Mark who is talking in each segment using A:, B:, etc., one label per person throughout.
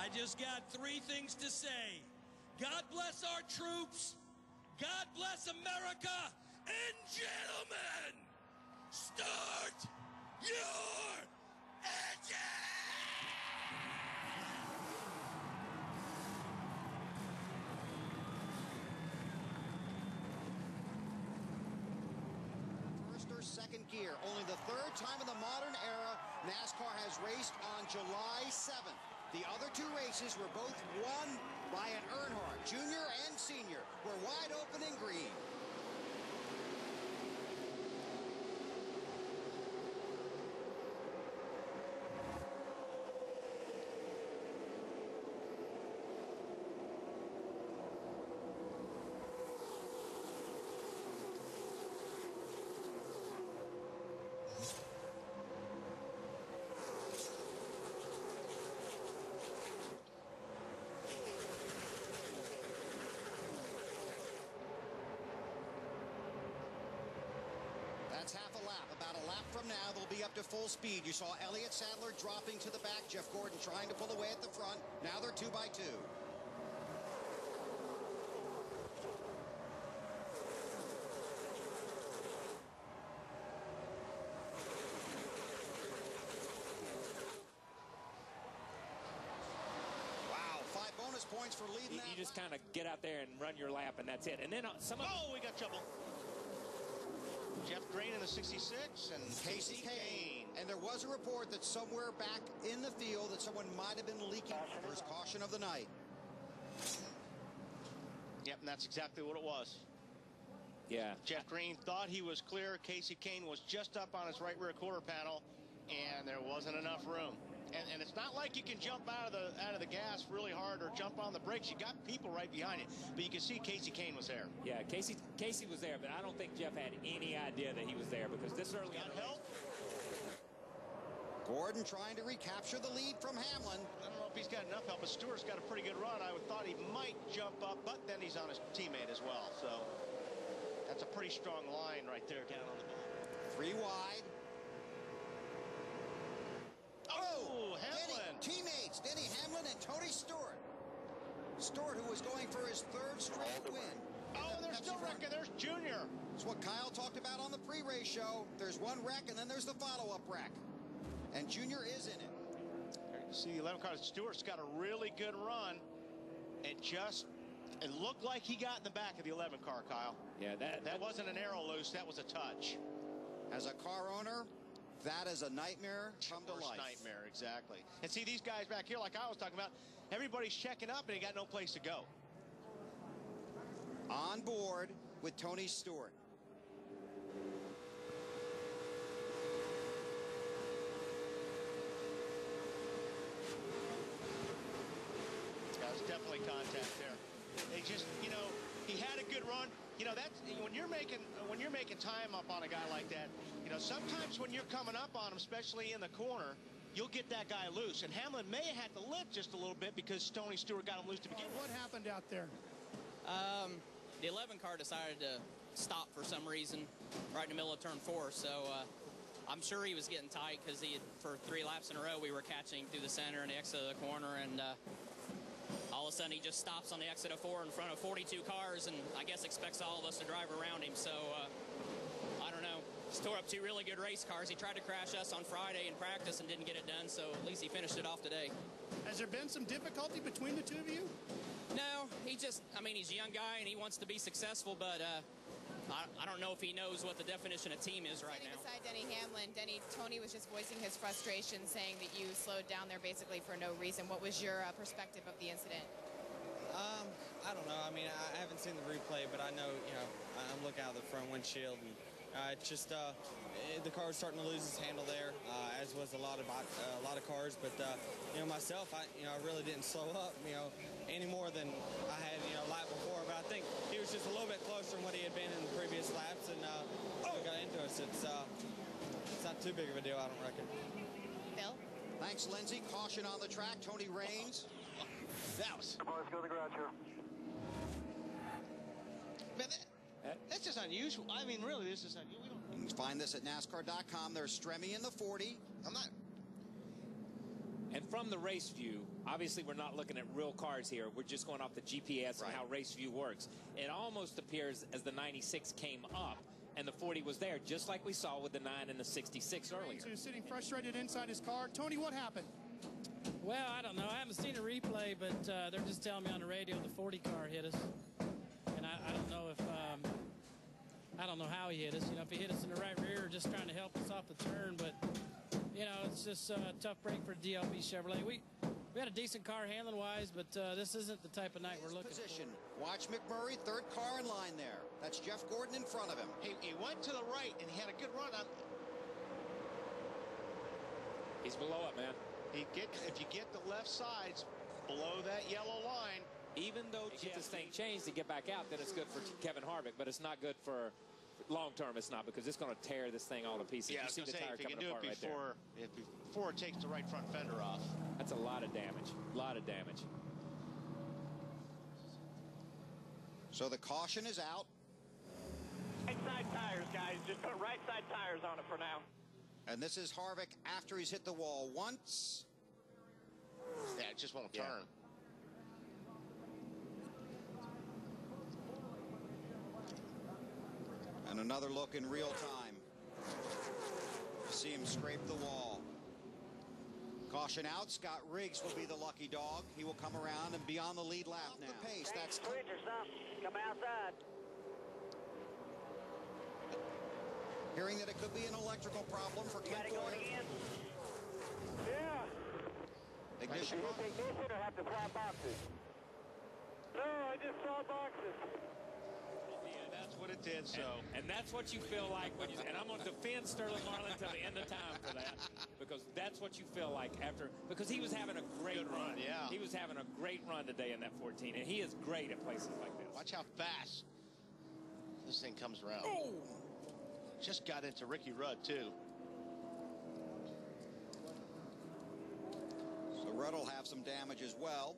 A: I just got three things to say. God bless our troops. God bless America. And gentlemen, start your engine!
B: Second gear. Only the third time in the modern era NASCAR has raced on July 7th. The other two races were both won by an Earnhardt, junior and senior, were wide open in green. That's half a lap. About a lap from now, they'll be up to full speed. You saw Elliott Sadler dropping to the back, Jeff Gordon trying to pull away at the front. Now they're 2 by 2. Wow, 5 bonus points for leading that.
C: You just kind of get out there and run your lap, and that's it. And then some of
D: we got trouble. Jeff Green in the 66 and
B: Casey Kane. And there was a report that somewhere back in the field that someone might have been leaking. First caution of the night.
D: Yep, and that's exactly what it was.
C: Yeah.
D: Jeff Green thought he was clear. Casey Kane was just up on his right rear quarter panel, and there wasn't enough room. And it's not like you can jump out of the gas really hard or jump on the brakes. You got people right behind you. But you can see Casey Kane was there.
C: Yeah, Casey was there, but I don't think Jeff had any idea that he was there because this early on.
D: Help.
B: Gordon trying to recapture the lead from Hamlin.
D: I don't know if he's got enough help, but Stewart's got a pretty good run. I thought he might jump up, but then he's on his teammate as well. So that's a pretty strong line right there down on the bottom.
B: 3 wide.
D: Oh, Hamlin.
B: Teammates, Denny Hamlin and Tony Stewart. Stewart, who was going for his 3rd straight win.
D: Oh, they're still wrecking. There's Junior.
B: It's what Kyle talked about on the pre-race show. There's one wreck, and then there's the follow-up wreck. And Junior is in it.
D: There you see the 11 car. Stewart's got a really good run. It looked like he got in the back of the 11 car, Kyle.
C: Yeah,
D: that wasn't an arrow loose. That was a touch.
B: As a car owner, that is a nightmare come to life.
D: Nightmare, exactly. And see these guys back here, like I was talking about, everybody's checking up and they got no place to go.
B: On board with Tony Stewart.
D: There's definitely contact there. They just, he had a good run. That's when you're making time up on a guy like that. Sometimes when you're coming up on him, especially in the corner, you'll get that guy loose. And Hamlin may have had to lift just a little bit because Tony Stewart got him loose to begin with.
E: What happened out there?
F: The 11 car decided to stop for some reason right in the middle of turn 4. So I'm sure he was getting tight because for 3 laps in a row, we were catching through the center and the exit of the corner. And all of a sudden, he just stops on the exit of 4 in front of 42 cars and I guess expects all of us to drive around him. So I don't know. He's tore up 2 really good race cars. He tried to crash us on Friday in practice and didn't get it done, so at least he finished it off today.
E: Has there been some difficulty between the two of you?
F: No, he's a young guy and he wants to be successful, but I don't know if he knows what the definition of team is right now.
G: Beside Denny Hamlin, Tony was just voicing his frustration, saying that you slowed down there basically for no reason. What was your perspective of the incident?
H: I don't know. I mean, I haven't seen the replay, but I know, I'm looking out of the front windshield, and it's just the car was starting to lose its handle there, as was a lot of cars. But myself, I really didn't slow up, any more than I had, lap before. But I think he was just a little bit closer than what he had been in the previous laps, and got into us. It's not too big of a deal, I don't reckon.
G: Bill?
B: Thanks, Lindsay. Caution on the track. Tony Raines.
D: That was.
I: Come on, let's go to the garage here.
D: Man, that's just unusual. I mean, really, this is unusual.
B: You can find this at NASCAR.com. There's Stremme in the 40.
D: I'm not.
C: And from the race view, obviously we're not looking at real cars here. We're just going off the GPS and how race view works. It almost appears as the 96 came up and the 40 was there, just like we saw with the 9 and the 66 earlier.
E: So sitting frustrated inside his car. Tony, what happened?
I: Well, I don't know. I haven't seen a replay, but they're just telling me on the radio the 40 car hit us. And I don't know if I don't know how he hit us. You know, if he hit us in the right rear, just trying to help us off the turn. But you know, it's just a tough break for DLB Chevrolet. We had a decent car handling wise, but this isn't the type of night we're looking for.
B: Watch McMurray, third car in line there. That's Jeff Gordon in front of him.
D: He went to the right and he had a good run on.
C: He's below it, man.
D: If you get the left sides below that yellow line,
C: even though to get this thing changed to get back out, then it's good for Kevin Harvick, but it's not good for long term. It's not, because it's going to tear this thing all to pieces.
D: Yeah,
C: you see the tire coming apart right there.
D: Before it takes the right front fender off.
C: That's a lot of damage. A lot of damage.
B: So the caution is out.
J: Right side tires, guys. Just put right side tires on it for now.
B: And this is Harvick after he's hit the wall once.
D: Yeah, it just won't turn.
B: And another look in real time. See him scrape the wall. Caution out. Scott Riggs will be the lucky dog. He will come around and be on the lead lap now. The pace. That's
J: Come outside.
B: hearing that it could be an electrical problem for Ken Boyd.
J: Yeah.
B: Ignition.
J: Ignition or have to swap boxes? No, I just saw boxes.
D: Yeah, that's what it did. So,
C: and that's what you feel like when you. And I'm going to defend Sterling Marlin till the end of time for that, because that's what you feel like after. Because he was having a great run.
D: Yeah,
C: he was having a great run today in that 14, and he is great at places like this.
D: Watch how fast this thing comes around.
B: Oh.
D: Just got into Ricky Rudd too.
B: So Rudd will have some damage as well.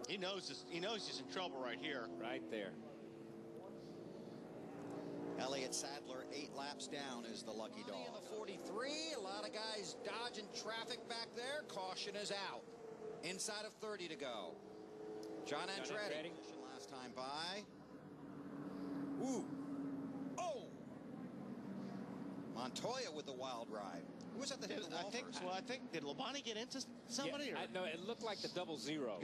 D: He knows this. He knows he's in trouble right here.
C: Right there.
B: Elliott Sadler, 8 laps down, is the lucky dog. In the 43, a lot of guys dodging traffic back there. Caution is out. Inside of 30 to go. John Andretti. Last time by. Ooh. Oh. Montoya with the wild ride. Who was at the hit of the wall first?
D: Well, I think, did Labonte get into somebody?
C: Yeah, no, it looked like the 0-0.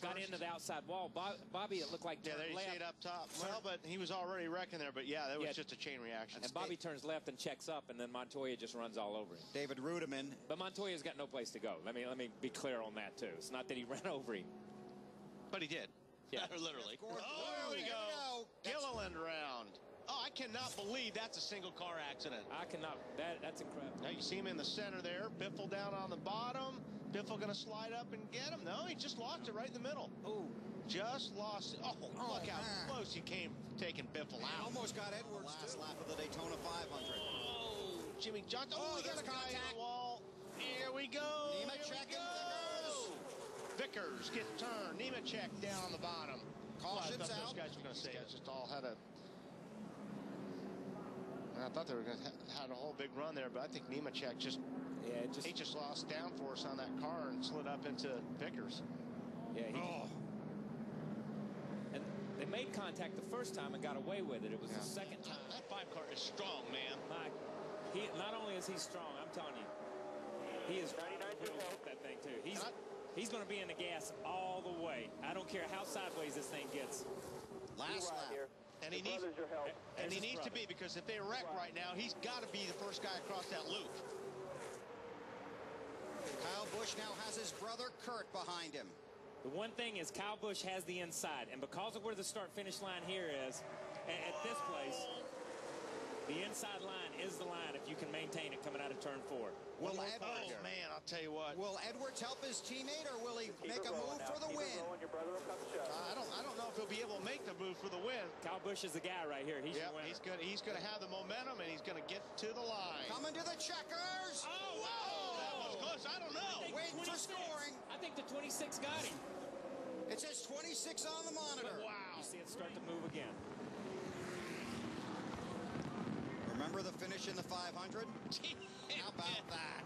C: Got into the outside wall. Bobby, it looked like
D: there he
C: left.
D: stayed up top. Well, but he was already wrecking there. But yeah, that was just a chain reaction.
C: And Bobby turns left and checks up, and then Montoya just runs all over him.
B: David Rudiman.
C: But Montoya's got no place to go. Let me be clear on that too. It's not that he ran over him,
D: but he did. Yeah, literally. Oh, there we go. Gilliland round. Oh, I cannot believe that's a single car accident.
C: I cannot. That's incredible.
D: Now you see him in the center there. Biffle down on the bottom. Biffle going to slide up and get him. No, he just lost it right in the middle.
B: Oh,
D: just lost it. Oh, look how close he came taking Biffle out.
B: Almost got Edwards last lap of the Daytona 500.
D: Oh, Jimmy Johnson. Oh, he got a guy on the wall. Here we go.
B: Nemechek and
D: Vickers get turned. Nemechek down on the bottom.
B: Caution's
D: I
B: out.
D: those guys were going to say it. Just all had a. I thought they were going to have a whole big run there, but I think Nemechek he just lost downforce on that car and slid up into Vickers.
C: Yeah. And they made contact the first time and got away with it. It was the second time.
D: That 5 car is strong, man.
C: Not only is he strong, I'm telling you, he is that thing too. He's going to be in the gas all the way. I don't care how sideways this thing gets.
B: Last lap.
D: And he needs to be, because if they wreck right now, he's got to be the first guy across that loop.
B: Kyle Busch now has his brother Kurt behind him.
C: The one thing is Kyle Busch has the inside, and because of where the start-finish line here is, at this place, the inside line is the line if you can maintain it coming out of turn 4.
B: Will Edwards,
D: man, I'll tell you what.
B: Will Edwards help his teammate, or will he make a move for the win?
D: I don't know if he'll be able to make the move for the win.
C: Kyle Busch is the guy right here. He's the winner.
D: He's going to have the momentum, and he's going to get to the line.
B: Coming to the checkers.
D: Oh, wow. That was close. I don't know.
B: Waiting for scoring.
C: I think the 26 got him.
B: It says 26 on the monitor.
C: Wow. You see it start to move again.
B: Remember the finish in the 500? How about that?